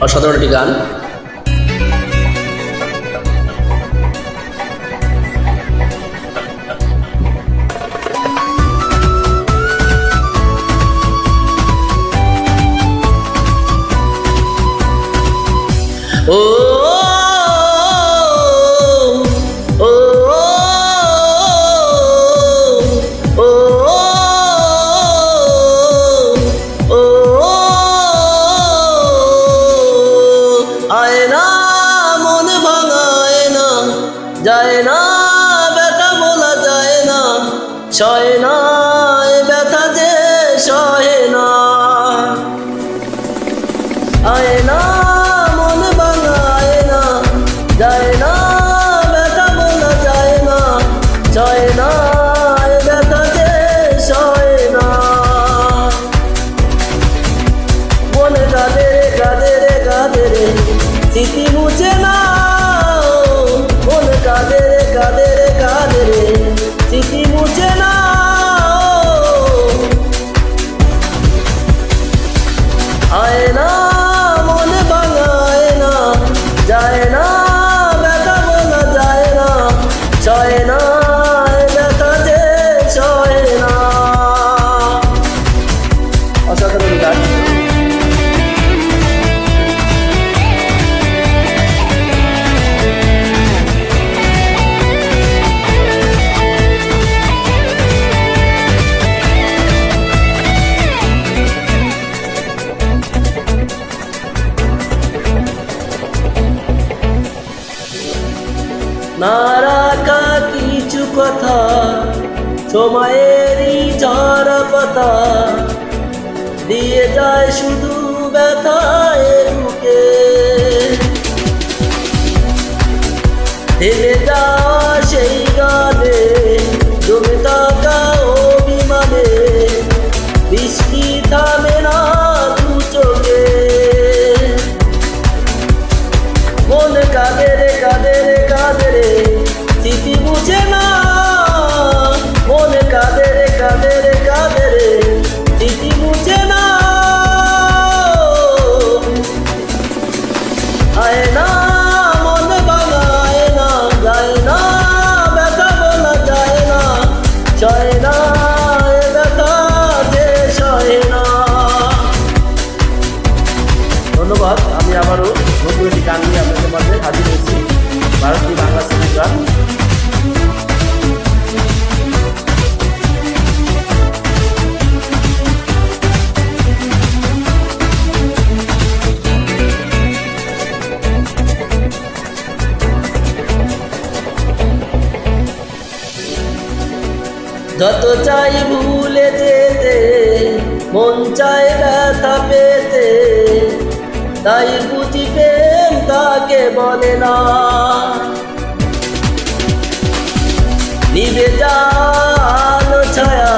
অসাধারণ একটি গান। ও ও ও ও আয়না মন ভাঙায় না, যায় না ব্যথা বলা যায় না, সয় না এ ব্যথা যে সহে না। আয়না মন ভাঙায় না, যায় না ব্যথা বলা যায় না, সয় না এ ব্যথা যে সয় না। মন কাঁদে রে কাঁদে রে কাঁদে রে, স্মৃতি মুছে না। মন কাঁদে রে কাঁদে রে কাঁদে রে, স্মৃতি মুছে না। আয়না মন ভাঙায় না, যায় না ব্যথা বলা যায় না, সয় না এ ব্যথা যে সয় না। অসাধারণ গান। না রাখা কিছু কথা, সময়েরই ঝরা পাতা, দিয়ে যায় শুধু ব্যথায় বুকে। থেমে যাওয়া সেই গানে, জমে থাকা অভিমানে, বৃষ্টি থামে না দু চোখে। মন কাঁদে রে কাঁদে রে কাঁদে রে, স্মৃতি মুছে না। মন কাঁদে রে কাঁদে রে কাঁদে রে, স্মৃতি মুছে না। আয়না মন ভাঙায় না, যায় না ব্যথা বলা যায় না, সয় না এ ব্যথা যে সয় না। ধন্যবাদ। আমি আবারও নতুন একটি গান নিয়ে আপনাদের মাঝে হাজির হয়েছি। ভারতীয় বাংলা ছবির গান। যত চাই ভুলে যেতে, মন চাই ব্যথা পেতে, তাই বুঝি প্রেম তাকে বলে না। নিভে যাওয়া আলো ছায়া